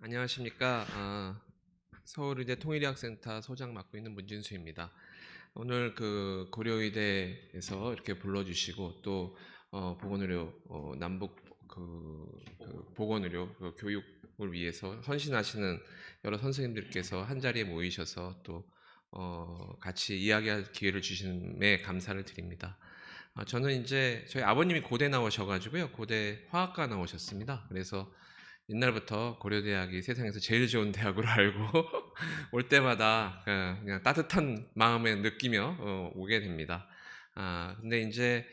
안녕하십니까. 서울의대 통일의학센터 소장 맡고 있는 문진수입니다. 오늘 그 고려의대에서 이렇게 불러주시고 또 보건의료 남북 보건의료 교육을 위해서 헌신하시는 여러 선생님들께서 한 자리에 모이셔서 또 같이 이야기할 기회를 주심에 감사를 드립니다. 저는 이제 저희 아버님이 고대 나오셔가지고요, 고대 화학과 나오셨습니다. 그래서 옛날부터 고려대학이 세상에서 제일 좋은 대학으로 알고 올 때마다 그냥 따뜻한 마음에 느끼며 오게 됩니다. 근데 이제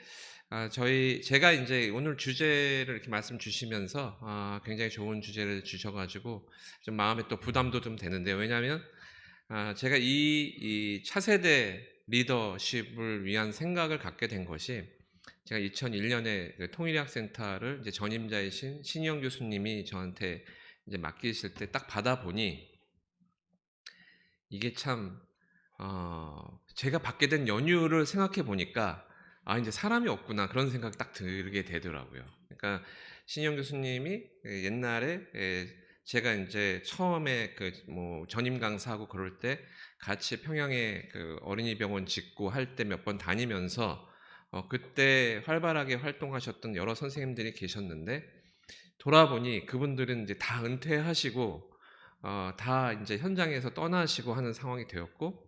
제가 이제 오늘 주제를 이렇게 말씀 주시면서 굉장히 좋은 주제를 주셔가지고 좀 마음에 또 부담도 좀 되는데요. 왜냐하면 제가 이 차세대 리더십을 위한 생각을 갖게 된 것이, 제가 2001년에 그 통일의학센터를 이제 전임자이신 신희영 교수님이 저한테 이제 맡기실 때 딱 받아보니, 이게 참, 제가 받게 된 연유를 생각해 보니까, 이제 사람이 없구나, 그런 생각이 딱 들게 되더라고요. 그러니까, 신희영 교수님이 옛날에 제가 이제 처음에 전임 강사하고 그럴 때 같이 평양에 그 어린이병원 짓고 할 때 몇 번 다니면서 그때 활발하게 활동하셨던 여러 선생님들이 계셨는데, 돌아보니 그분들은 이제 다 은퇴하시고 다 이제 현장에서 떠나시고 하는 상황이 되었고,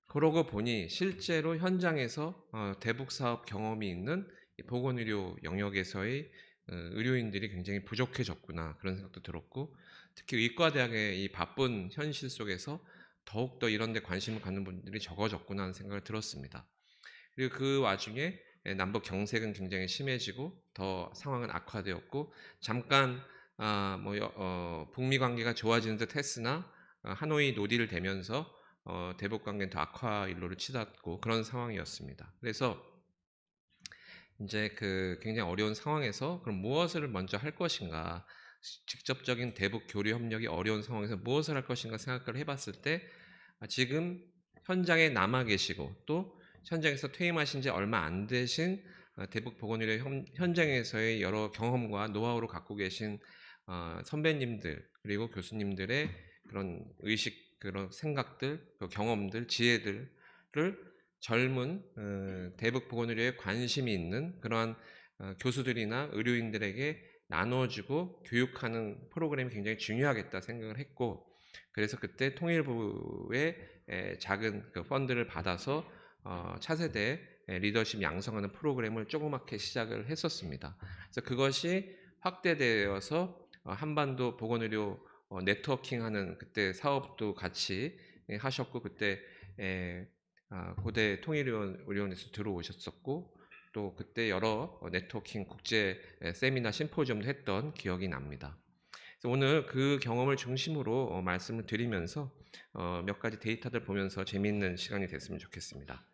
그러고 보니 실제로 현장에서 대북 사업 경험이 있는 이 보건의료 영역에서의 의료인들이 굉장히 부족해졌구나, 그런 생각도 들었고, 특히 의과대학의 이 바쁜 현실 속에서 더욱더 이런 데 관심을 갖는 분들이 적어졌구나 하는 생각을 들었습니다. 그리고 그 와중에 남북 경색은 굉장히 심해지고 더 상황은 악화되었고, 잠깐 북미 관계가 좋아지는 듯 했으나 하노이 노딜 되면서 대북 관계는 더 악화 일로를 치닫고 그런 상황이었습니다. 그래서 이제 그 굉장히 어려운 상황에서 그럼 무엇을 먼저 할 것인가, 직접적인 대북 교류 협력이 어려운 상황에서 무엇을 할 것인가 생각을 해봤을 때, 지금 현장에 남아 계시고 또 현장에서 퇴임하신 지 얼마 안 되신 대북 보건의료 현장에서의 여러 경험과 노하우를 갖고 계신 선배님들, 그리고 교수님들의 그런 의식, 그런 생각들, 그 경험들, 지혜들을 젊은 대북 보건의료에 관심이 있는 그러한 교수들이나 의료인들에게 나눠주고 교육하는 프로그램이 굉장히 중요하겠다 생각을 했고, 그래서 그때 통일부의 작은 그 펀드를 받아서 차세대 리더십 양성하는 프로그램을 조그맣게 시작을 했었습니다. 그래서 그것이 확대되어서 한반도 보건의료 네트워킹하는 그때 사업도 같이 하셨고, 그때 고대 통일의료원에서 들어오셨었고, 또 그때 여러 네트워킹 국제 세미나 심포지엄도 했던 기억이 납니다. 그래서 오늘 그 경험을 중심으로 말씀을 드리면서 몇 가지 데이터들 보면서 재미있는 시간이 됐으면 좋겠습니다.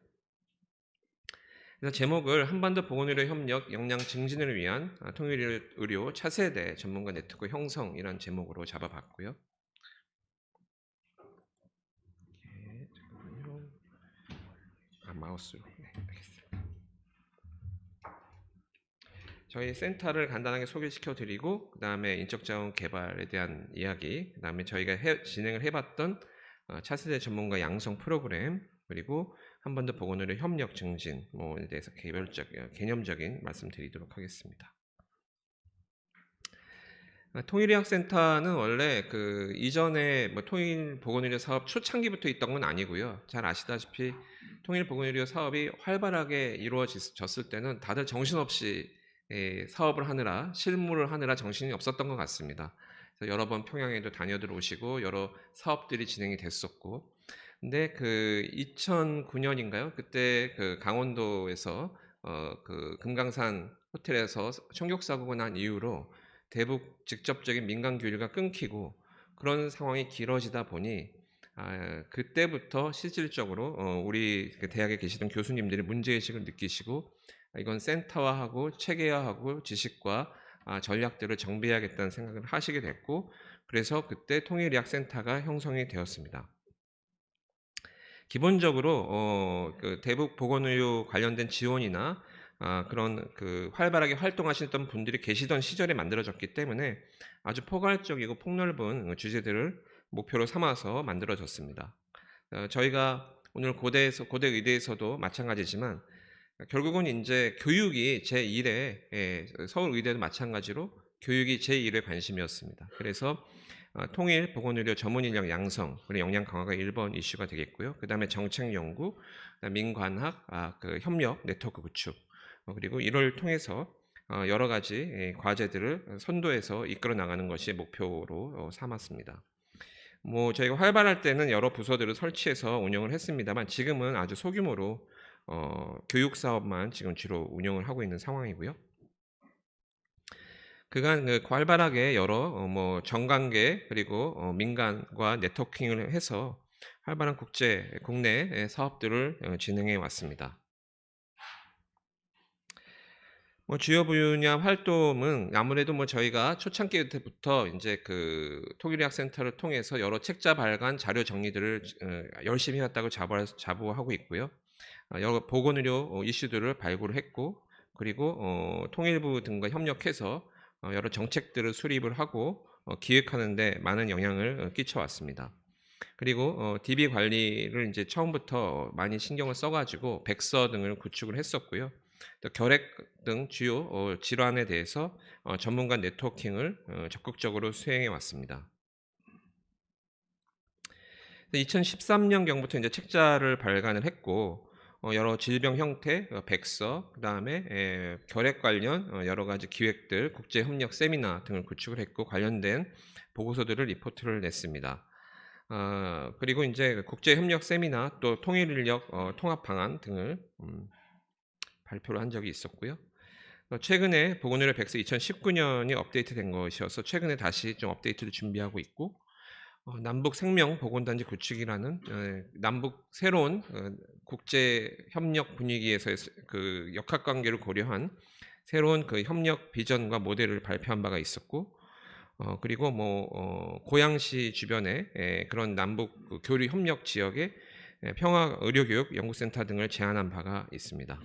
그래서 제목을 한반도 보건의료 협력 역량 증진을 위한 통일의료 차세대 전문가 네트워크 형성이라는 제목으로 잡아봤고요. 잠깐만요. 마우스로. 네, 알겠습니다. 저희 센터를 간단하게 소개시켜 드리고, 그 다음에 인적자원 개발에 대한 이야기, 그 다음에 저희가 진행을 해봤던 차세대 전문가 양성 프로그램, 그리고 한반도 보건의료 협력 증진 뭐에 대해서 개념적인 말씀드리도록 하겠습니다. 통일의학센터는 원래 그 이전에 통일보건의료 사업 초창기부터 있던 건 아니고요. 잘 아시다시피 통일보건의료 사업이 활발하게 이루어졌을 때는 다들 정신없이 사업을 하느라, 실무를 하느라 정신이 없었던 것 같습니다. 그래서 여러 번 평양에도 다녀들 오시고 여러 사업들이 진행이 됐었고, 근데 그 2009년인가요? 그때 그 강원도에서 그 금강산 호텔에서 총격 사고가 난 이후로 대북 직접적인 민간 교류가 끊기고 그런 상황이 길어지다 보니, 그때부터 실질적으로 우리 그 대학에 계시던 교수님들이 문제의식을 느끼시고, 이건 센터화하고 체계화하고 지식과 전략들을 정비해야겠다는 생각을 하시게 됐고, 그래서 그때 통일의학센터가 형성이 되었습니다. 기본적으로 그 대북 보건의료 관련된 지원이나 그런 그 활발하게 활동하시던 분들이 계시던 시절에 만들어졌기 때문에 아주 포괄적이고 폭넓은 주제들을 목표로 삼아서 만들어졌습니다. 저희가 오늘 고대 의대에서도 마찬가지지만 결국은 인제 교육이 제1의 서울 의대도 마찬가지로 교육이 제1의 관심이었습니다. 그래서 통일 보건의료 전문 인력 양성 그리고 역량 강화가 1번 이슈가 되겠고요. 그다음에 정책 연구, 그다음 민관학 그 협력 네트워크 구축 그리고 이를 통해서 여러 가지 과제들을 선도해서 이끌어 나가는 것이 목표로 삼았습니다. 뭐 저희가 활발할 때는 여러 부서들을 설치해서 운영을 했습니다만 지금은 아주 소규모로 교육 사업만 지금 주로 운영을 하고 있는 상황이고요. 그간 활발하게 여러 뭐 정관계 그리고 민간과 네트워킹을 해서 활발한 국내 사업들을 진행해 왔습니다. 뭐 주요 분야 활동은 아무래도 뭐 저희가 초창기 때부터 인제 그 통일의학센터를 통해서 여러 책자 발간, 자료 정리들을 열심히 해 왔다고 자부하고 있고요. 여러 보건의료 이슈들을 발굴을 했고 그리고 통일부 등과 협력해서 여러 정책들을 수립을 하고 기획하는 데 많은 영향을 끼쳐 왔습니다. 그리고 DB 관리를 인제 처음부터 많이 신경을 써 가지고 백서 등을 구축을 했었고요. 또 결핵 등 주요 질환에 대해서 전문가 네트워킹을 적극적으로 수행해 왔습니다. 2013년경부터 인제 책자를 발간을 했고 여러 질병 형태, 백서 그다음에 결핵 관련 여러 가지 기획들, 국제 협력 세미나 등을 구축을 했고 관련된 보고서들을 리포트를 냈습니다. 그리고 인제 국제 협력 세미나 또 통일 인력 통합 방안 등을 발표를 한 적이 있었고요. 최근에 보건의료 백서 2019년이 업데이트된 것이어서 최근에 다시 좀 업데이트를 준비하고 있고 남북 생명 보건단지 구축이라는 남북 새로운 국제 협력 분위기에서의 그 역학 관계를 고려한 새로운 그 협력 비전과 모델을 발표한 바가 있었고 그리고 뭐 고양시 주변에 그런 남북 그 교류 협력 지역에 평화 의료교육 연구센터 등을 제안한 바가 있습니다.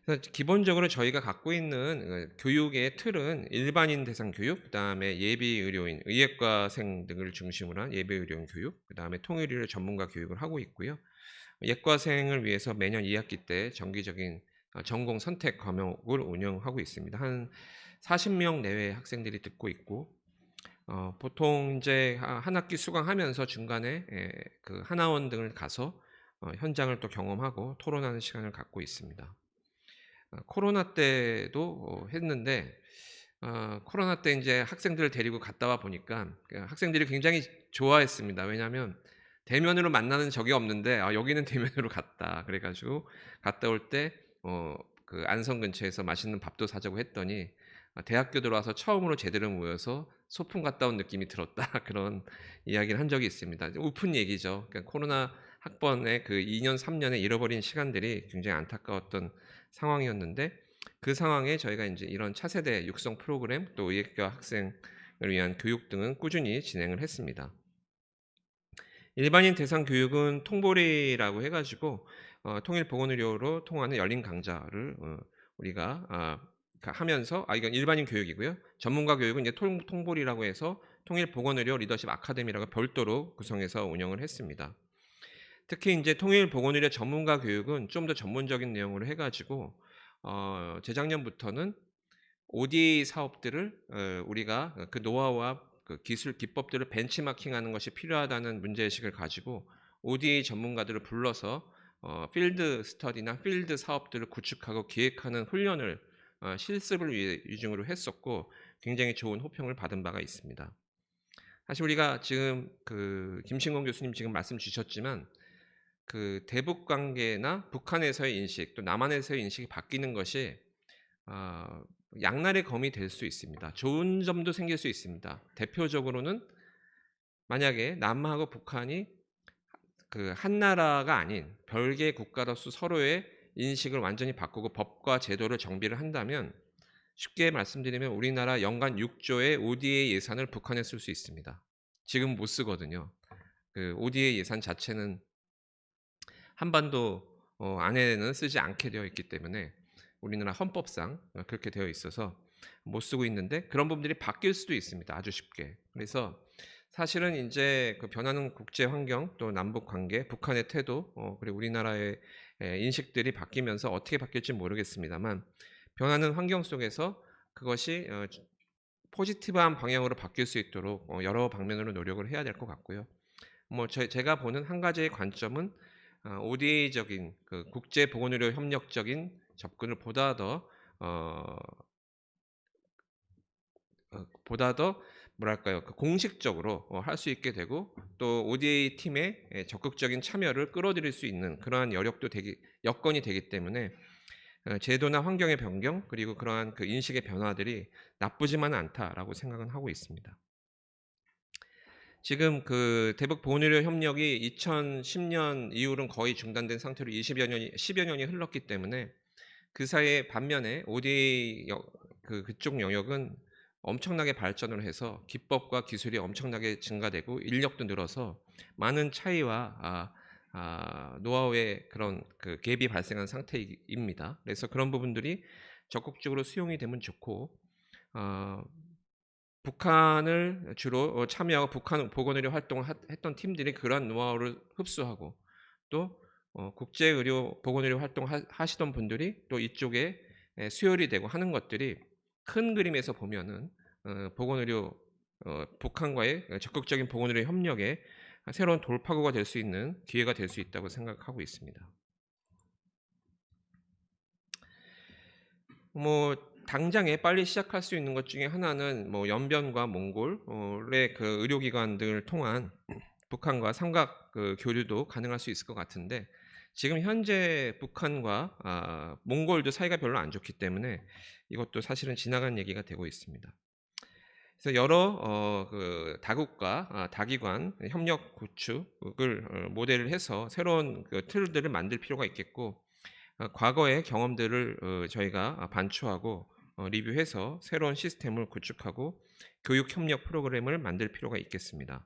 그래서 기본적으로 저희가 갖고 있는 교육의 틀은 일반인 대상 교육, 그다음에 예비 의료인, 의예과생 등을 중심으로 한 예비 의료인 교육, 그다음에 통일의료 전문가 교육을 하고 있고요. 예과생을 위해서 매년 2학기 때 정기적인 전공 선택 과목을 운영하고 있습니다. 한 40명 내외의 학생들이 듣고 있고 보통 이제 한 학기 수강하면서 중간에 그 하나원 등을 가서 현장을 또 경험하고 토론하는 시간을 갖고 있습니다. 코로나 때도 했는데 코로나 때 인제 학생들을 데리고 갔다 와 보니까 그 학생들이 굉장히 좋아했습니다. 왜냐하면 대면으로 만나는 적이 없는데 여기는 대면으로 갔다. 그래 가지고 갔다 올 때 그 안성 근처에서 맛있는 밥도 사자고 했더니 대학교 들어와서 처음으로 제대로 모여서 소풍 갔다 온 느낌이 들었다. 그런 이야기를 한 적이 있습니다. 우픈 얘기죠. 그러니까 코로나 학번의 그 2년 3 년의 잃어버린 시간들이 굉장히 안타까웠던 상황이었는데 그 상황에 저희가 인제 이런 차세대 육성 프로그램 또 의예과 학생을 위한 교육 등은 꾸준히 진행을 했습니다. 일반인 대상 교육은 통보리라고 해 가지고 통일보건의료로 통하는 열린 강좌를 우리가 하면서 이건 일반인 교육이고요. 전문가 교육은 이제 통보리라고 해서 통일보건의료 리더십 아카데미라고 별도로 구성해서 운영을 했습니다. 특히 인제 통일보건의료 전문가 교육은 좀 더 전문적인 내용으로 해 가지고 재작년부터는 ODA 사업들을 우리가 그 노하우와 그 기술 기법들을 벤치마킹하는 것이 필요하다는 문제의식을 가지고 ODA 전문가들을 불러서 필드 스터디나 필드 사업들을 구축하고 기획하는 훈련을 실습을 위중으로 했었고 굉장히 좋은 호평을 받은 바가 있습니다. 사실 우리가 지금 그 김신곤 교수님 지금 말씀 주셨지만 그 대북 관계나 북한에서의 인식 또 남한에서의 인식이 바뀌는 것이 아 양날의 검이 될 수 있습니다. 좋은 점도 생길 수 있습니다. 대표적으로는 만약에 남한하고 북한이 그 한 나라가 아닌 별개의 국가로서 서로의 인식을 완전히 바꾸고 법과 제도를 정비를 한다면 쉽게 말씀드리면 우리나라 연간 6조의 ODA 예산을 북한에 쓸 수 있습니다. 지금 못 쓰거든요. 그 ODA 예산 자체는 한반도 안에는 쓰지 않게 되어 있기 때문에 우리나라 헌법상 그렇게 되어 있어서 못 쓰고 있는데 그런 부분들이 바뀔 수도 있습니다, 아주 쉽게. 그래서 사실은 인제 그 변하는 국제 환경 또 남북 관계, 북한의 태도 그리고 우리나라의 인식들이 바뀌면서 어떻게 바뀔지 모르겠습니다만 변하는 환경 속에서 그것이 포지티브한 방향으로 바뀔 수 있도록 여러 방면으로 노력을 해야 될 것 같고요. 뭐 제가 보는 한 가지의 관점은 ODA적인 그 국제 보건 의료 협력적인 접근을 어 보다 더 뭐랄까요? 그 공식적으로 할 수 있게 되고 또 ODA 팀의 적극적인 참여를 끌어들일 수 있는 그러한 여건이 되기 때문에 제도나 환경의 변경 그리고 그러한 그 인식의 변화들이 나쁘지만은 않다라고 생각은 하고 있습니다. 지금 그 대북 보건의료 협력이 2010년 이후로는 거의 중단된 상태로 20여 년이 10여 년이 흘렀기 때문에 그 사이에 반면에 ODA 그쪽 영역은 엄청나게 발전을 해서 기법과 기술이 엄청나게 증가되고 인력도 늘어서 많은 차이와 노하우의 그런 그 갭이 발생한 상태입니다. 그래서 그런 부분들이 적극적으로 수용이 되면 좋고 어 북한을 주로 참여하고 북한 보건의료 활동을 했던 팀들이 그러한 노하우를 흡수하고 또 국제 의료 보건의료 활동 하시던 분들이 또 이쪽에 수혈이 되고 하는 것들이 큰 그림에서 보면은 보건의료 북한과의 적극적인 보건의료 협력에 새로운 돌파구가 될 수 있는 기회가 될 수 있다고 생각하고 있습니다. 뭐 당장에 빨리 시작할 수 있는 것 중에 하나는 뭐 연변과 몽골의 그 의료기관들을 통한 북한과 삼각 그 교류도 가능할 수 있을 것 같은데 지금 현재 북한과 몽골도 사이가 별로 안 좋기 때문에 이것도 사실은 지나간 얘기가 되고 있습니다. 그래서 여러 그 다국가 다기관 협력 구축을 모델을 해서 새로운 그 틀들을 만들 필요가 있겠고 과거의 경험들을 저희가 반추하고 리뷰해서 새로운 시스템을 구축하고 교육 협력 프로그램을 만들 필요가 있겠습니다.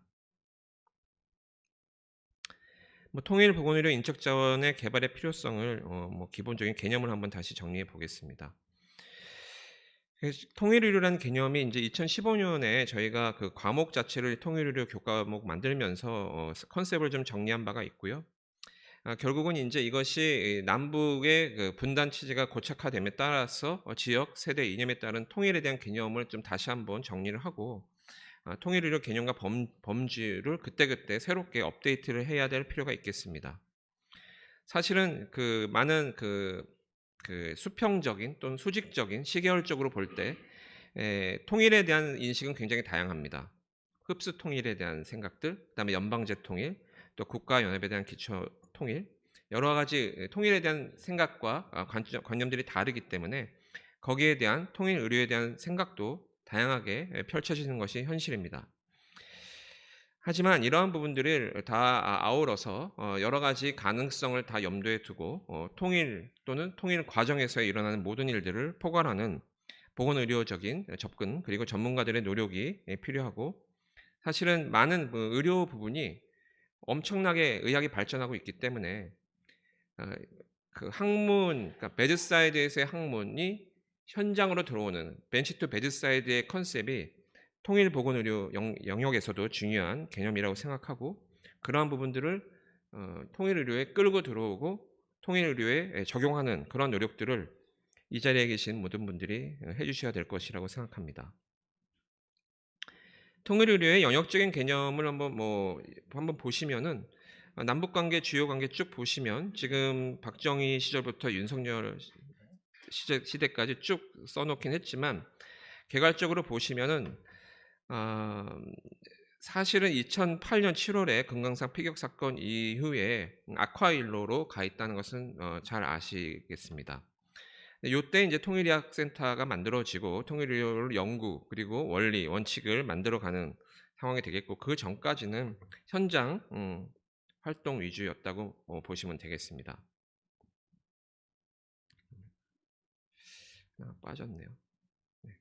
뭐 통일 보건의료 인적 자원의 개발의 필요성을 뭐 기본적인 개념을 한번 다시 정리해 보겠습니다. 통일의료라는 개념이 이제 2015년에 저희가 그 과목 자체를 통일의료 교과목 만들면서 컨셉을 좀 정리한 바가 있고요. 결국은 인제 이것이 남북의 그 분단 체제가 고착화됨에 따라서 지역, 세대 이념에 따른 통일에 대한 개념을 좀 다시 한번 정리를 하고 통일 의료 개념과 범주를 그때그때 새롭게 업데이트를 해야 될 필요가 있겠습니다. 사실은 그 많은 그 수평적인 또는 수직적인 시계열적으로 볼 때 통일에 대한 인식은 굉장히 다양합니다. 흡수 통일에 대한 생각들, 그다음에 연방제 통일, 또 국가 연합에 대한 기초 통일, 여러 가지 통일에 대한 생각과 관념들이 다르기 때문에 거기에 대한 통일 의료에 대한 생각도 다양하게 펼쳐지는 것이 현실입니다. 하지만 이러한 부분들을 다 아우러서 여러 가지 가능성을 다 염두에 두고 통일 또는 통일 과정에서 일어나는 모든 일들을 포괄하는 보건의료적인 접근 그리고 전문가들의 노력이 필요하고 사실은 많은 의료 부분이 엄청나게 의학이 발전하고 있기 때문에 어 그 항문 그러니까 베드사이드에서의 항문이 현장으로 들어오는 벤치 투 베드사이드의 컨셉이 통일 보건 의료 영역에서도 중요한 개념이라고 생각하고 그러한 부분들을 통일 의료에 끌고 들어오고 통일 의료에 적용하는 그런 노력들을 이 자리에 계신 모든 분들이 해 주셔야 될 것이라고 생각합니다. 통일 의료의 영역적인 개념을 한번 보시면은 남북 관계 주요 관계 쭉 보시면 지금 박정희 시절부터 윤석열 시대까지 쭉 써 놓긴 했지만 개괄적으로 보시면은 아 사실은 2008년 7월에 금강산 피격 사건 이후에 아쿠아일로로 가 있다는 것은 잘 아시겠습니다. 요때 이제 통일의학센터가 만들어지고 통일의료를 연구 그리고 원리, 원칙을 만들어가는 상황이 되겠고 그 전까지는 현장 활동 위주였다고 보시면 되겠습니다. 빠졌네요. 네.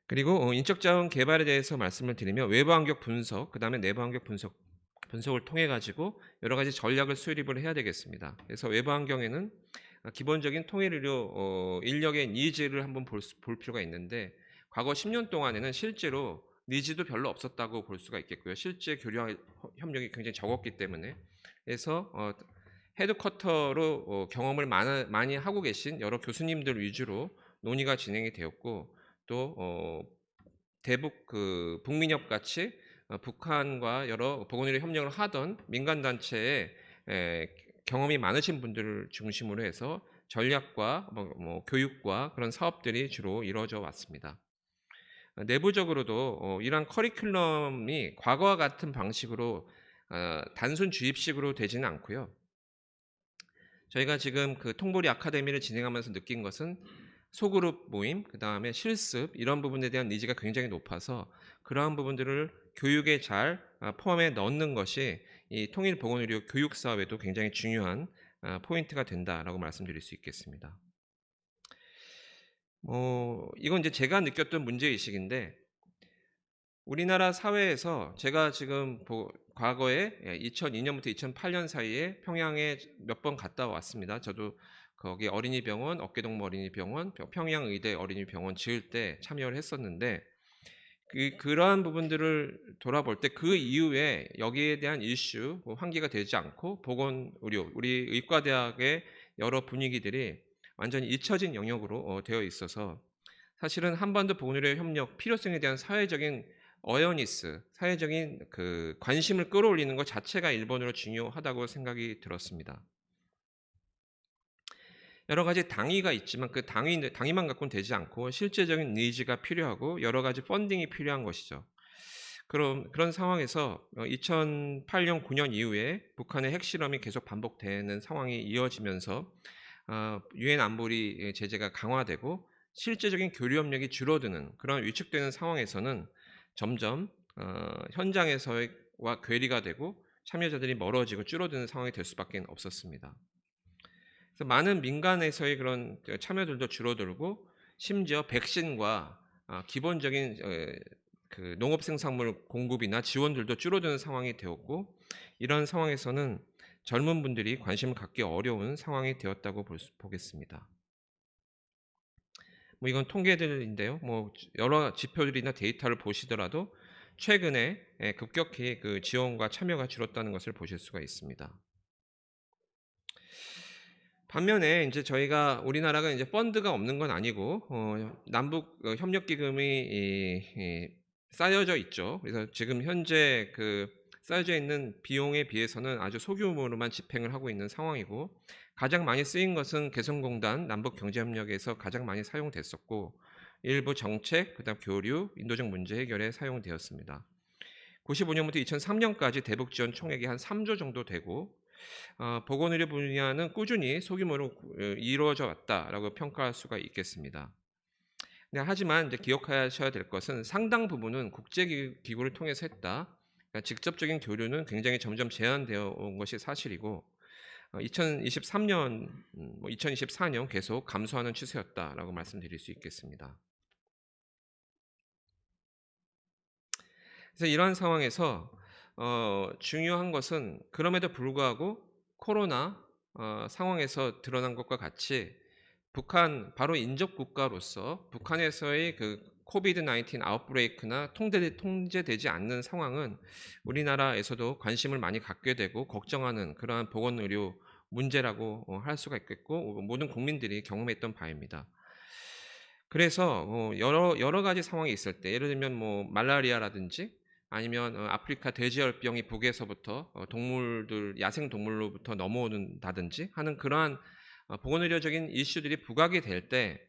그리고 인적 자원 개발에 대해서 말씀을 드리면 외부 환경 분석, 그다음에 내부 환경 분석 분석을 통해 가지고 여러 가지 전략을 수립을 해야 되겠습니다. 그래서 외부 환경에는 기본적인 통일 의료 인력의 니즈를 한번 볼 필요가 있는데, 과거 10년 동안에는 실제로 니즈도 별로 없었다고 볼 수가 있겠고요. 실제 교류 협력이 굉장히 적었기 때문에. 그래서 헤드쿼터로 경험을 많이 하고 계신 여러 교수님들 위주로 논의가 진행이 되었고, 또 대북 북민협 같이 북한과 여러 보건의료 협력을 하던 민간 단체의 경험이 많으신 분들을 중심으로 해서 전략과 교육과 그런 사업들이 주로 이루어져 왔습니다. 내부적으로도 이러한 커리큘럼이 과거와 같은 방식으로 단순 주입식으로 되지는 않고요. 저희가 지금 그 통보리 아카데미를 진행하면서 느낀 것은 소그룹 모임, 그 다음에 실습 이런 부분에 대한 니즈가 굉장히 높아서 그러한 부분들을 교육에 잘 포함해 넣는 것이 이 통일보건의료 교육 사업에도 굉장히 중요한 포인트가 된다라고 말씀드릴 수 있겠습니다. 이건 이제 제가 느꼈던 문제의식인데, 우리나라 사회에서 제가 지금 과거에 2002년부터 2008년 사이에 평양에 몇 번 갔다 왔습니다. 저도 거기 어린이병원, 어깨동무 어린이병원, 평양의대 어린이병원 지을 때 참여를 했었는데, 그러한 부분들을 돌아볼 때 그 이후에 여기에 대한 이슈, 환기가 되지 않고 보건의료, 우리 의과대학의 여러 분위기들이 완전히 잊혀진 영역으로 되어 있어서, 사실은 한반도 보건의료 협력 필요성에 대한 사회적인 어웨어니스, 사회적인 관심을 끌어올리는 것 자체가 일본으로 중요하다고 생각이 들었습니다. 여러 가지 당위가 있지만 그 당위만 갖고는 되지 않고 실제적인 니즈가 필요하고 여러 가지 펀딩이 필요한 것이죠. 그런 상황에서 2008년 9년 이후에 북한의 핵실험이 계속 반복되는 상황이 이어지면서 유엔 안보리 제재가 강화되고 실제적인 교류 협력이 줄어드는 그런 위축되는 상황에서는 점점 현장에서와 괴리가 되고 참여자들이 멀어지고 줄어드는 상황이 될 수밖에 없었습니다. 그래서 많은 민간에서의 그런 참여들도 줄어들고, 심지어 백신과 기본적인 농업 생산물 공급이나 지원들도 줄어드는 상황이 되었고, 이런 상황에서는 젊은 분들이 관심을 갖기 어려운 상황이 되었다고 보겠습니다. 이건 통계들인데요. 여러 지표들이나 데이터를 보시더라도 최근에 급격히 그 지원과 참여가 줄었다는 것을 보실 수가 있습니다. 반면에 이제 저희가 우리나라가 이제 펀드가 없는 건 아니고 남북 협력 기금이 쌓여져 있죠. 그래서 지금 현재 쌓여져 있는 비용에 비해서는 아주 소규모로만 집행을 하고 있는 상황이고, 가장 많이 쓰인 것은 개성공단 남북 경제협력에서 가장 많이 사용됐었고, 일부 정책, 그다음 교류, 인도적 문제 해결에 사용되었습니다. 95년부터 2003년까지 대북 지원 총액이 한 3조 정도 되고, 보건의료 분야는 꾸준히 소규모로 이루어져 왔다라고 평가할 수가 있겠습니다. 하지만 이제 기억하셔야 될 것은 상당 부분은 국제기구를 통해서 했다. 그러니까 직접적인 교류는 굉장히 점점 제한되어 온 것이 사실이고, 2023년, 2024년 계속 감소하는 추세였다라고 말씀드릴 수 있겠습니다. 그래서 이러한 상황에서 중요한 것은 그럼에도 불구하고 코로나 상황에서 드러난 것과 같이 북한 바로 인접 국가로서 북한에서의 코비드 19 아웃브레이크나 통제되지 않는 상황은 우리나라에서도 관심을 많이 갖게 되고 걱정하는 그러한 보건의료 문제라고 할 수가 있겠고, 모든 국민들이 경험했던 바입니다. 그래서 여러 가지 상황이 있을 때, 예를 들면 말라리아라든지 아니면 아프리카 돼지열병이 북에서부터 야생 동물로부터 넘어온다든지 하는 그러한 보건의료적인 이슈들이 부각이 될 때,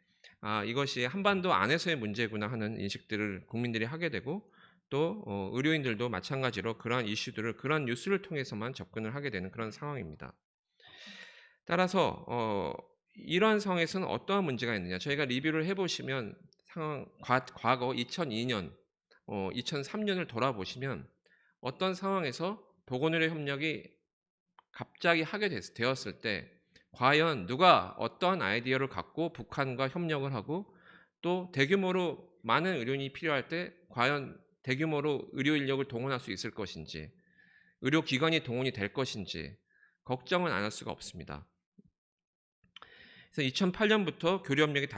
이것이 한반도 안에서의 문제구나 하는 인식들을 국민들이 하게 되고, 또 의료인들도 마찬가지로 그러한 이슈들을 그러한 뉴스를 통해서만 접근을 하게 되는 그런 상황입니다. 따라서 이러한 상황에서는 어떠한 문제가 있느냐, 저희가 리뷰를 해보시면 과거 2002년, 2003년을 돌아보시면 어떤 상황에서 보건의료 협력이 갑자기 하게 되었을 때 과연 누가 어떠한 아이디어를 갖고 북한과 협력을 하고, 또 대규모로 많은 의료인이 필요할 때 과연 대규모로 의료 인력을 동원할 수 있을 것인지, 의료기관이 동원이 될 것인지 걱정은 안 할 수가 없습니다. 그래서 2008년부터 교류협력이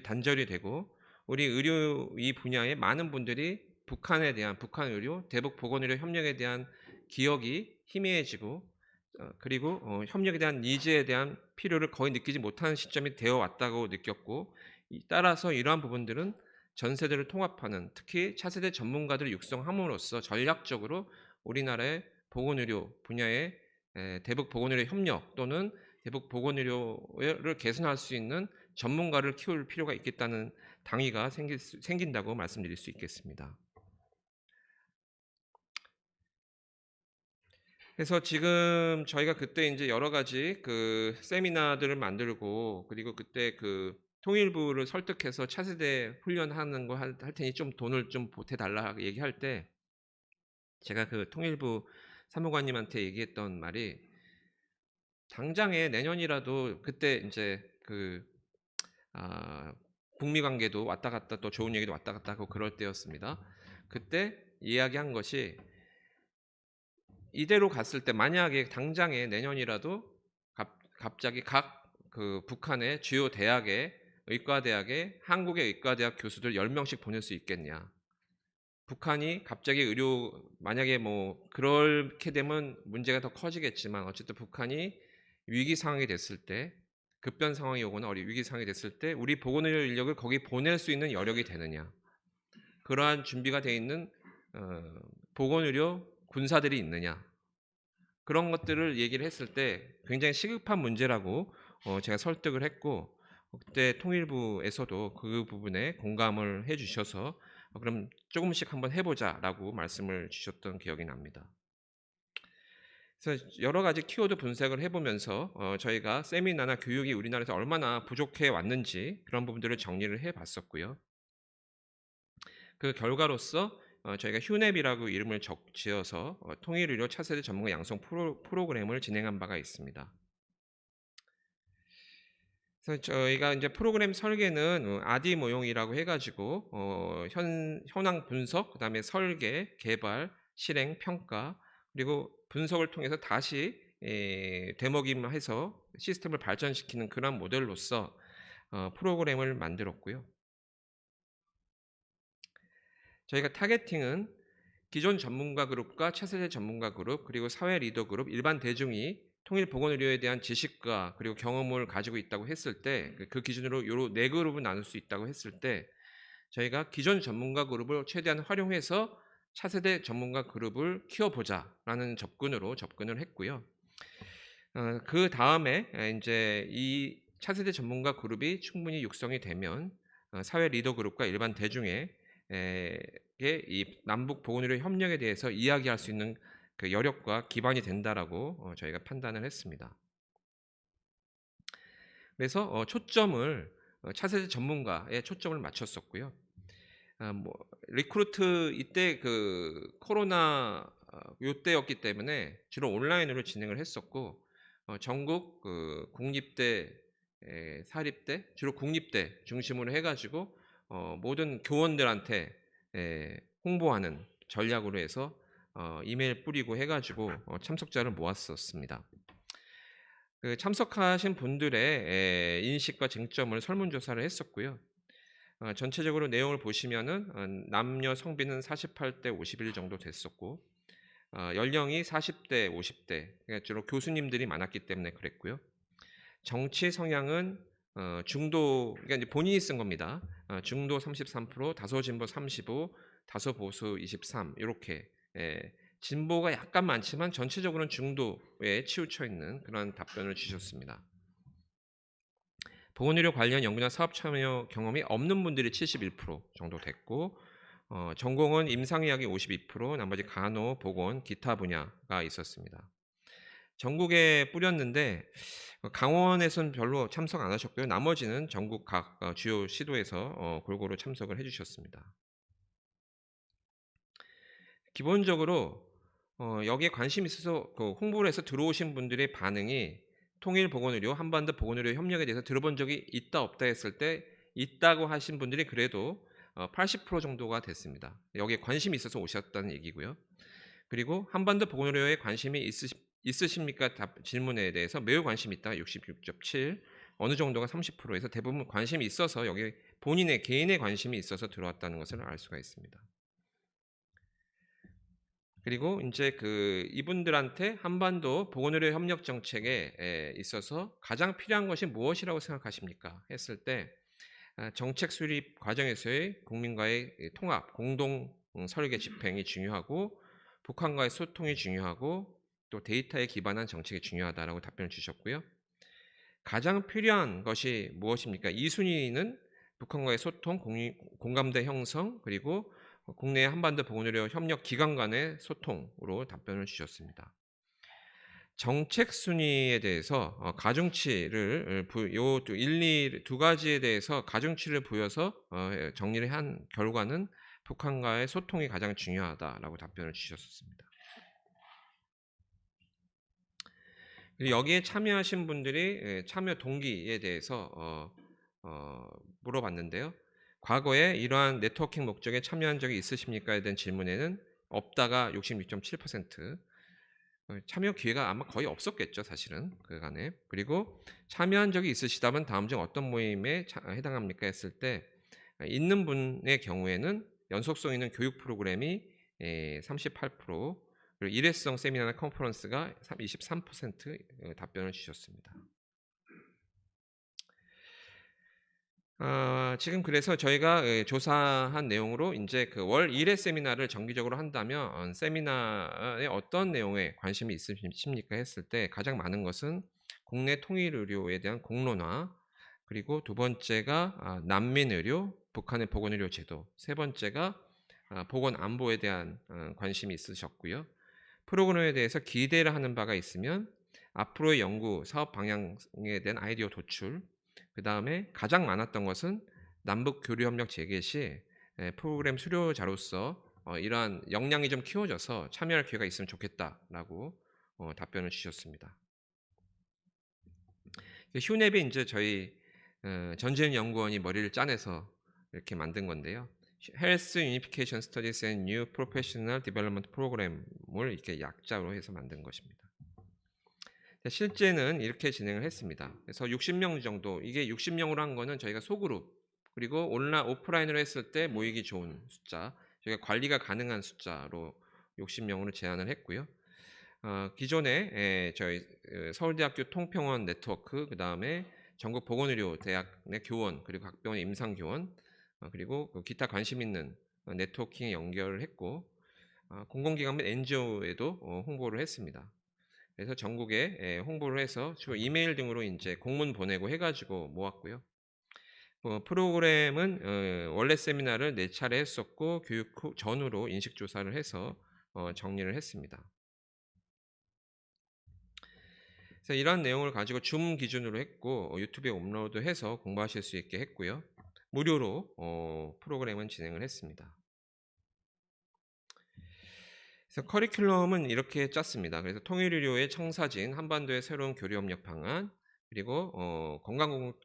단절이 되고 우리 의료 이 분야의 많은 분들이 북한 의료, 대북 보건의료 협력에 대한 기억이 희미해지고 그리고 협력에 대한 니즈에 대한 필요를 거의 느끼지 못하는 시점이 되어 왔다고 느꼈고 따라서 이러한 부분들은 전 세대를 통합하는 특히 차세대 전문가들을 육성함으로써 전략적으로 우리나라의 보건의료 분야의 대북 보건의료 협력 또는 대북 보건의료를 개선할 수 있는 전문가를 키울 필요가 있겠다는 당위가 생긴다고 말씀드릴 수 있겠습니다. 그래서 지금 저희가 그때 이제 여러 가지 그 세미나들을 만들고 그리고 그때 그 통일부를 설득해서 차세대 훈련하는 거 할 테니 좀 돈을 좀 보태 달라 얘기할 때 제가 그 통일부 사무관님한테 얘기했던 말이 당장에 내년이라도 그때 이제 그 북미 관계도 왔다 갔다 또 좋은 얘기도 왔다 갔다 하고 그럴 때였습니다. 그때 이야기한 것이 이대로 갔을 때 만약에 당장에 내년이라도 갑자기 각 그 북한의 주요 대학의 의과대학에 한국의 의과대학 교수들 10명씩 보낼 수 있겠냐. 북한이 갑자기 만약에 뭐 그렇게 되면 문제가 더 커지겠지만 어쨌든 북한이 위기 상황이 됐을 때 급변 상황이 오거나 위기 상황이 됐을 때 우리 보건의료 인력을 거기 보낼 수 있는 여력이 되느냐. 그러한 준비가 되어 있는 보건의료 군사들이 있느냐. 그런 것들을 얘기를 했을 때 굉장히 시급한 문제라고 제가 설득을 했고 그때 통일부에서도 그 부분에 공감을 해 주셔서 그럼 조금씩 한번 해보자라고 말씀을 주셨던 기억이 납니다. 그래서 여러 가지 키워드 분석을 해보면서 저희가 세미나나 교육이 우리나라에서 얼마나 부족해 왔는지 그런 부분들을 정리를 해봤었고요. 그 결과로서 저희가 휴냅이라고 이름을 지어서 통일의료 차세대 전문가 양성 프로그램을 진행한 바가 있습니다. 그래서 저희가 이제 프로그램 설계는 아디 모형이라고 해가지고 현황 분석, 그다음에 설계, 개발, 실행, 평가 그리고 분석을 통해서 다시 되먹임해서 시스템을 발전시키는 그런 모델로서 프로그램을 만들었고요. 저희가 타겟팅은 기존 전문가 그룹과 차세대 전문가 그룹 그리고 사회 리더 그룹 일반 대중이 통일 보건의료에 대한 지식과 그리고 경험을 가지고 있다고 했을 때 그 기준으로 요 네 그룹을 나눌 수 있다고 했을 때 저희가 기존 전문가 그룹을 최대한 활용해서 차세대 전문가 그룹을 키워보자라는 접근을 했고요. 그 다음에 이제 이 차세대 전문가 그룹이 충분히 육성이 되면 사회 리더 그룹과 일반 대중의 이 남북 보건의료 협력에 대해서 이야기할 수 있는 그 여력과 기반이 된다라고 저희가 판단을 했습니다. 그래서 초점을 차세대 전문가에 초점을 맞췄었고요. 리크루트 이때 그 코로나 요때였기 때문에 주로 온라인으로 진행을 했었고 전국 그 국립대, 사립대, 주로 국립대 중심으로 해가지고 모든 교원들한테 홍보하는 전략으로 해서 이메일 뿌리고 해가지고 참석자를 모았었습니다. 그 참석하신 분들의 인식과 쟁점을 설문조사를 했었고요. 전체적으로 내용을 보시면은 남녀 성비는 48대 51 정도 됐었고 연령이 40대 50대 그러니까 주로 교수님들이 많았기 때문에 그랬고요. 정치 성향은 중도 그러니까 이제 본인이 쓴 겁니다. 중도 33%, 다소 진보 35, 다소 보수 23 이렇게 진보가 약간 많지만 전체적으로는 중도에 치우쳐 있는 그런 답변을 주셨습니다. 보건의료 관련 연구나 사업 참여 경험이 없는 분들이 71% 정도 됐고 전공은 임상의학이 52%, 나머지 간호, 보건, 기타 분야가 있었습니다. 전국에 뿌렸는데 강원에서는 별로 참석 안 하셨고요. 나머지는 전국 각 주요 시도에서 골고루 참석을 해주셨습니다. 기본적으로 여기에 관심 있어서 그 홍보를 해서 들어오신 분들의 반응이 통일보건의료, 한반도 보건의료 협력에 대해서 들어본 적이 있다 없다 했을 때 있다고 하신 분들이 그래도 80% 정도가 됐습니다. 여기에 관심이 있어서 오셨다는 얘기고요. 그리고 한반도 보건의료에 관심이 있으십니까? 질문에 대해서 매우 관심 있다 66.7, 어느 정도가 30%에서 대부분 관심이 있어서 여기 본인의 개인의 관심이 있어서 들어왔다는 것을 알 수가 있습니다. 그리고 인제 이분들한테 한반도 보건의료 협력 정책에 있어서 가장 필요한 것이 무엇이라고 생각하십니까? 했을 때 정책 수립 과정에서의 국민과의 통합, 공동 설계 집행이 중요하고 북한과의 소통이 중요하고 또 데이터에 기반한 정책이 중요하다라고 답변을 주셨고요. 가장 필요한 것이 무엇입니까? 2순위는 북한과의 소통, 공감대 형성, 그리고 국내 한반도 보건의료 협력 기관 간의 소통으로 답변을 주셨습니다. 정책 순위에 대해서 가중치를 요 1, 2 두 가지에 대해서 가중치를 보여서 정리를 한 결과는 북한과의 소통이 가장 중요하다라고 답변을 주셨습니다. 그리고 여기에 참여하신 분들이 참여 동기에 대해서 물어봤는데요. 과거에 이러한 네트워킹 목적에 참여한 적이 있으십니까에 대한 질문에는 없다가 66.7%, 참여 기회가 아마 거의 없었겠죠, 사실은 그간에. 그리고 참여한 적이 있으시다면 다음 중 어떤 모임에 해당합니까 했을 때 있는 분의 경우에는 연속성 있는 교육 프로그램이 38%, 그리고 일회성 세미나나 컨퍼런스가 23% 답변을 주셨습니다. 지금 그래서 저희가 조사한 내용으로 인제 월 1회 세미나를 정기적으로 한다면 세미나에 어떤 내용에 관심이 있으십니까 했을 때 가장 많은 것은 국내 통일 의료에 대한 공론화, 그리고 두 번째가 난민 의료, 북한의 보건 의료 제도, 세 번째가 보건 안보에 대한 관심이 있으셨고요. 프로그램에 대해서 기대를 하는 바가 있으면 앞으로의 연구 사업 방향에 대한 아이디어 도출, 그다음에 가장 많았던 것은 남북 교류 협력 재개 시 프로그램 수료자로서 이러한 역량이 좀 키워져서 참여할 기회가 있으면 좋겠다라고 답변을 주셨습니다. 휴nep이 인제 저희 전재현 연구원이 머리를 짜내서 이렇게 만든 건데요. Health Unification Studies and New Professional Development Program을 이렇게 약자로 해서 만든 것입니다. 실제는 이렇게 진행을 했습니다. 그래서 60명 정도, 이게 60명으로 한 거는 저희가 소그룹, 그리고 오프라인으로 했을 때 모이기 좋은 숫자, 저희가 관리가 가능한 숫자로 60명으로 제한을 했고요. 기존에 저희 서울대학교 통평원 네트워크, 그 다음에 전국 보건의료대학 내 교원, 그리고 각 병원의 임상교원, 그리고 기타 관심 있는 네트워킹에 연결을 했고, 공공기관 및 NGO에도 홍보를 했습니다. 그래서 전국에 홍보를 해서 주로 이메일 등으로 이제 공문 보내고 해가지고 모았고요. 프로그램은 원래 세미나를 4차례 했었고 교육 후 전후로 인식 조사를 해서 정리를 했습니다. 그래서 이러한 내용을 가지고 줌 기준으로 했고 유튜브에 업로드해서 공부하실 수 있게 했고요. 무료로 프로그램은 진행을 했습니다. 그래서 커리큘럼은 이렇게 짰습니다. 그래서 통일의료의 청사진, 한반도의 새로운 교류협력 방안, 그리고 건강공급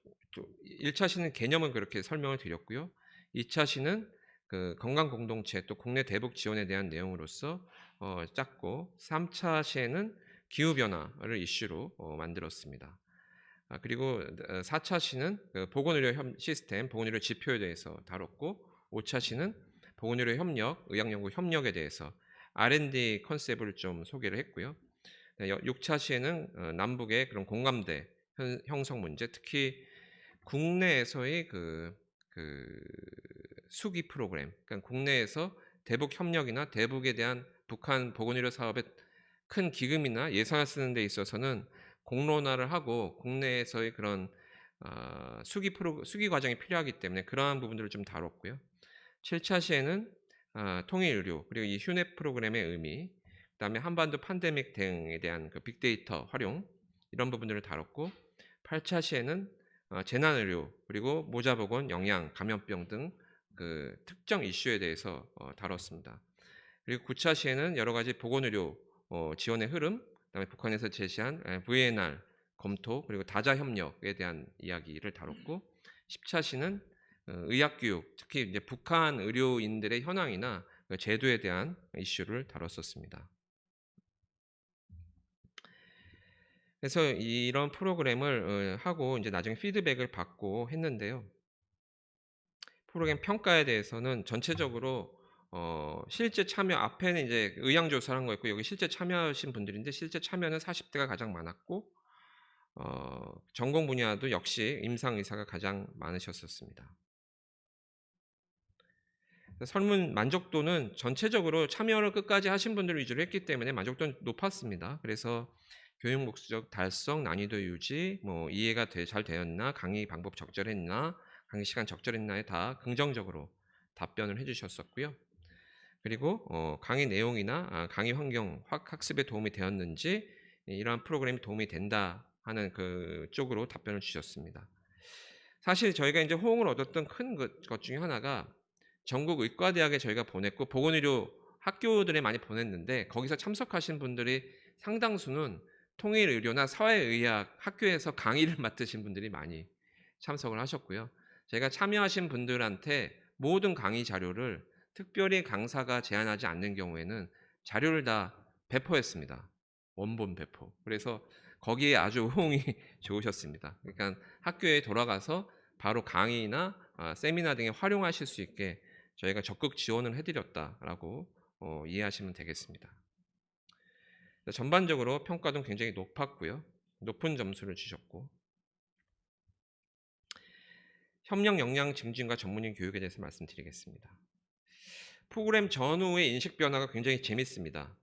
1차 시는 개념은 그렇게 설명을 드렸고요. 2차 시는 건강공동체 또 국내 대북 지원에 대한 내용으로서 짰고, 3차 시에는 기후변화를 이슈로 만들었습니다. 그리고 4차 시는 보건의료 시스템, 보건의료 지표에 대해서 다뤘고, 5차 시는 보건의료 협력, 의학연구 협력에 대해서 R&D 컨셉을 좀 소개를 했고요. 6차 시에는 남북의 그런 공감대 형성 문제, 특히 국내에서의 수기 프로그램, 그러니까 국내에서 대북 협력이나 대북에 대한 북한 보건의료 사업에 큰 기금이나 예산을 쓰는 데 있어서는 공론화를 하고 국내에서의 그런 수기 과정이 필요하기 때문에 그러한 부분들을 좀 다뤘고요. 7차 시에는 통일 의료, 그리고 이 휴넷 프로그램의 의미, 그다음에 한반도 팬데믹 대응에 대한 빅데이터 활용, 이런 부분들을 다뤘고, 8차 시에는 재난 의료, 그리고 모자보건, 영양, 감염병 등 특정 이슈에 대해서 다뤘습니다. 그리고 9차 시에는 여러 가지 보건의료 지원의 흐름, 그다음에 북한에서 제시한 VNR 검토, 그리고 다자 협력에 대한 이야기를 다뤘고, 10차 시는 의학교육, 특히 이제 북한 의료인들의 현황이나 제도에 대한 이슈를 다뤘었습니다. 그래서 이런 프로그램을 하고 이제 나중에 피드백을 받고 했는데요. 프로그램 평가에 대해서는 전체적으로 실제 참여 앞에는 이제 의향 조사를 한 거였고 여기 실제 참여하신 분들인데 실제 참여는 40 대가 가장 많았고 전공 분야도 역시 임상 의사가 가장 많으셨었습니다. 설문 만족도는 전체적으로 참여를 끝까지 하신 분들 위주로 했기 때문에 만족도는 높았습니다. 그래서 교육 목적 달성, 난이도 유지, 뭐 이해가 잘 되었나, 강의 방법 적절했나, 강의 시간 적절했나에 다 긍정적으로 답변을 해주셨었고요. 그리고 강의 내용이나 강의 환경, 학습에 도움이 되었는지 이러한 프로그램이 도움이 된다 하는 그 쪽으로 답변을 주셨습니다. 사실 저희가 이제 호응을 얻었던 큰 것 중에 하나가 전국 의과대학에 저희가 보냈고 보건의료 학교들에 많이 보냈는데 거기서 참석하신 분들이 상당수는 통일의료나 사회의학 학교에서 강의를 맡으신 분들이 많이 참석을 하셨고요. 저희가 참여하신 분들한테 모든 강의 자료를 특별히 강사가 제안하지 않는 경우에는 자료를 다 배포했습니다. 원본 배포. 그래서 거기에 아주 호응이 좋으셨습니다. 그러니까 학교에 돌아가서 바로 강의나 세미나 등에 활용하실 수 있게 저희가 적극 지원을 해드렸다라고 이해하시면 되겠습니다. 전반적으로 평가도 굉장히 높았고요. 높은 점수를 주셨고 협력 역량 증진과 전문인 교육에 대해서 말씀드리겠습니다. 프로그램 전후의 인식 변화가 굉장히 재밌습니다.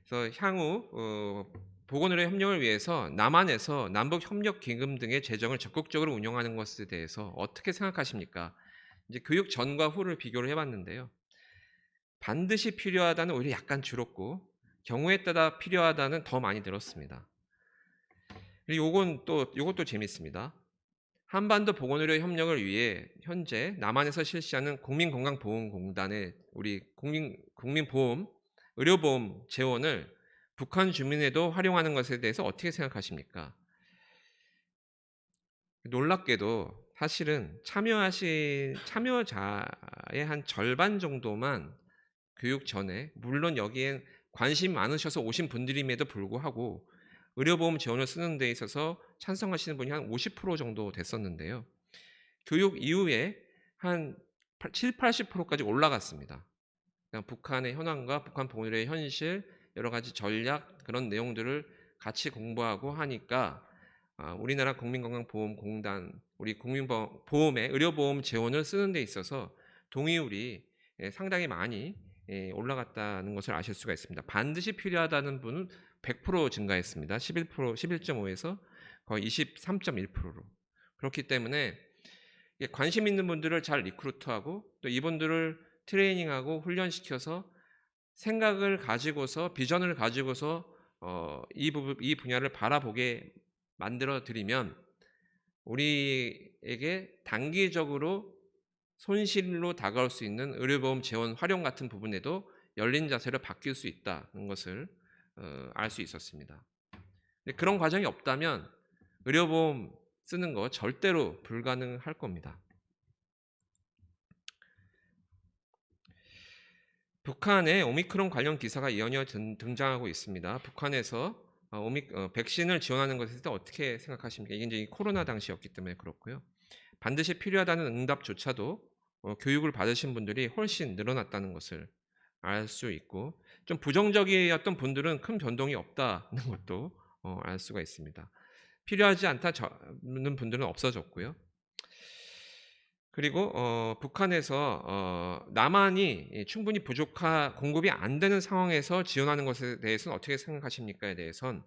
그래서 향후 보건의료 협력을 위해서 남한에서 남북 협력 기금 등의 재정을 적극적으로 운영하는 것에 대해서 어떻게 생각하십니까? 이제 교육 전과 후를 비교를 해봤는데요. 반드시 필요하다는 오히려 약간 줄었고 경우에 따라 필요하다는 더 많이 늘었습니다. 그리고 요것도 재밌습니다. 한반도 보건의료 협력을 위해 현재 남한에서 실시하는 국민건강보험공단의 우리 국민보험 의료보험 재원을 북한 주민에도 활용하는 것에 대해서 어떻게 생각하십니까? 놀랍게도 사실은 참여자의 한 절반 정도만 교육 전에 물론 여기엔 관심 많으셔서 오신 분들임에도 불구하고 의료보험 지원을 쓰는 데 있어서 찬성하시는 분이 한 50% 정도 됐었는데요. 교육 이후에 한 7, 80%까지 올라갔습니다. 북한의 현황과 북한 보건의료의 현실, 여러 가지 전략 그런 내용들을 같이 공부하고 하니까 우리나라 국민건강보험공단, 우리 국민보험의 의료보험 재원을 쓰는 데 있어서 동의율이 상당히 많이 올라갔다는 것을 아실 수가 있습니다. 반드시 필요하다는 분은 100% 증가했습니다. 11.5에서 거의 23.1%로. 그렇기 때문에 관심 있는 분들을 잘 리크루트하고 또 이분들을 트레이닝하고 훈련시켜서 생각을 가지고서 비전을 가지고서 이 분야를 바라보게 만들어 드리면 우리에게 단기적으로 손실로 다가올 수 있는 의료보험 재원 활용 같은 부분에도 열린 자세로 바뀔 수 있다는 것을 알 수 있었습니다. 그런 과정이 없다면 의료보험 쓰는 거 절대로 불가능할 겁니다. 북한에 오미크론 관련 기사가 연이어 등장하고 있습니다. 북한에서 백신을 지원하는 것에 대해서 어떻게 생각하십니까? 이게 이제 코로나 당시였기 때문에 그렇고요. 반드시 필요하다는 응답조차도 교육을 받으신 분들이 훨씬 늘어났다는 것을 알 수 있고 좀 부정적이었던 분들은 큰 변동이 없다는 것도 알 수가 있습니다. 필요하지 않다는 분들은 없어졌고요. 그리고 북한에서 남한이 충분히 공급이 안 되는 상황에서 지원하는 것에 대해서는 어떻게 생각하십니까에 대해선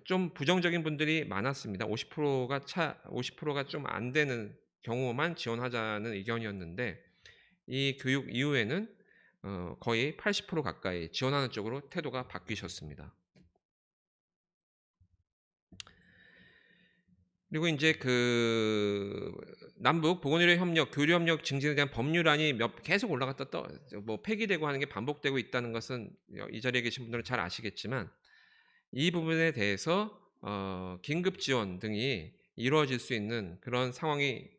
좀 부정적인 분들이 많았습니다. 50%가 좀 안 되는 경우만 지원하자는 의견이었는데 이 교육 이후에는 거의 80% 가까이 지원하는 쪽으로 태도가 바뀌셨습니다. 그리고 이제 그 남북 보건의료 협력, 교류 협력 증진에 대한 법률안이 계속 올라갔다 폐기되고 하는 게 반복되고 있다는 것은 이 자리에 계신 분들은 잘 아시겠지만 이 부분에 대해서 긴급 지원 등이 이루어질 수 있는 그런 상황이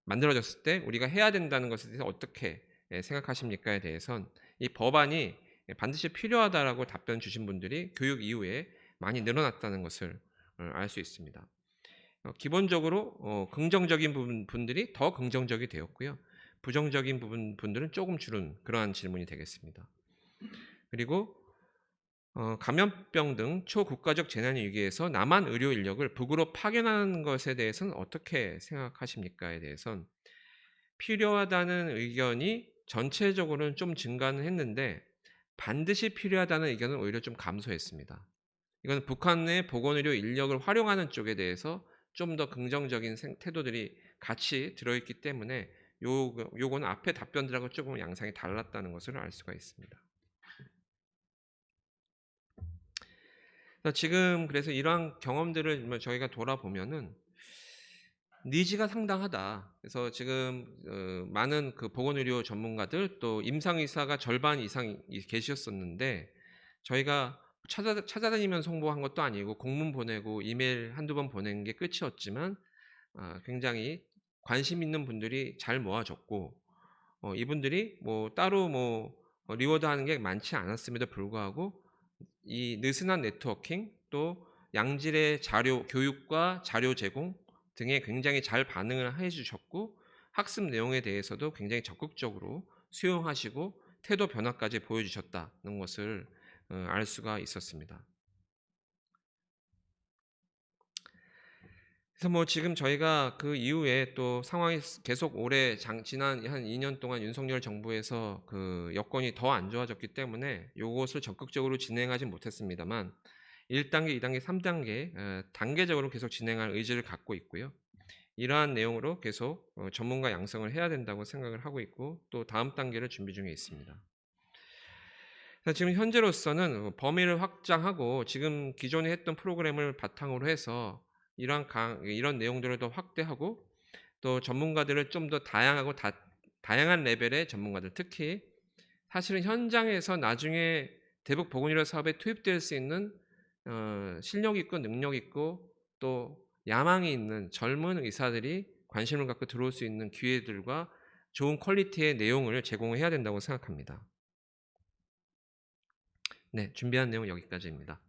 만들어졌을 때 우리가 해야 된다는 것에 대해서 어떻게 생각하십니까에 대해선 이 법안이 반드시 필요하다라고 답변 주신 분들이 교육 이후에 많이 늘어났다는 것을 알 수 있습니다. 기본적으로 긍정적인 분들이 더 긍정적이 되었고요. 부정적인 분들은 조금 줄은 그러한 질문이 되겠습니다. 그리고 감염병 등 초국가적 재난 위기에서 남한 의료 인력을 북으로 파견하는 것에 대해서는 어떻게 생각하십니까에 대해선 필요하다는 의견이 전체적으로는 좀 증가는 했는데 반드시 필요하다는 의견은 오히려 좀 감소했습니다. 이건 북한의 보건의료 인력을 활용하는 쪽에 대해서 좀 더 긍정적인 태도들이 같이 들어있기 때문에 요거는 앞에 답변들하고 조금 양상이 달랐다는 것을 알 수가 있습니다. 그래서 이러한 경험들을 저희가 돌아보면은 니즈가 상당하다. 그래서 지금 많은 그 보건의료 전문가들 또 임상의사가 절반 이상 계셨었는데 저희가 찾아다니면서 홍보한 것도 아니고 공문 보내고 이메일 한두 번 보낸 게 끝이었지만 굉장히 관심 있는 분들이 잘 모아졌고 이분들이 뭐 따로 리워드하는 게 많지 않았음에도 불구하고 이 느슨한 네트워킹 또 양질의 자료 교육과 자료 제공 등에 굉장히 잘 반응을 해 주셨고 학습 내용에 대해서도 굉장히 적극적으로 수용하시고 태도 변화까지 보여주셨다는 것을 알 수가 있었습니다. 그래서 지금 저희가 그 이후에 또 상황이 계속 지난 한 2년 동안 윤석열 정부에서 그 여건이 더 안 좋아졌기 때문에 요것을 적극적으로 진행하지 못했습니다만 1단계, 2단계, 3단계 단계적으로 계속 진행할 의지를 갖고 있고요. 이러한 내용으로 계속 전문가 양성을 해야 된다고 생각을 하고 있고 또 다음 단계를 준비 중에 있습니다. 지금 현재로서는 범위를 확장하고 지금 기존에 했던 프로그램을 바탕으로 해서 이런 내용들을 더 확대하고 또 전문가들을 좀 더 다양한 레벨의 전문가들 특히 사실은 현장에서 나중에 대북 보건의료 사업에 투입될 수 있는 실력 있고 능력 있고 또 야망이 있는 젊은 의사들이 관심을 갖고 들어올 수 있는 기회들과 좋은 퀄리티의 내용을 제공해야 된다고 생각합니다. 네, 준비한 내용 여기까지입니다.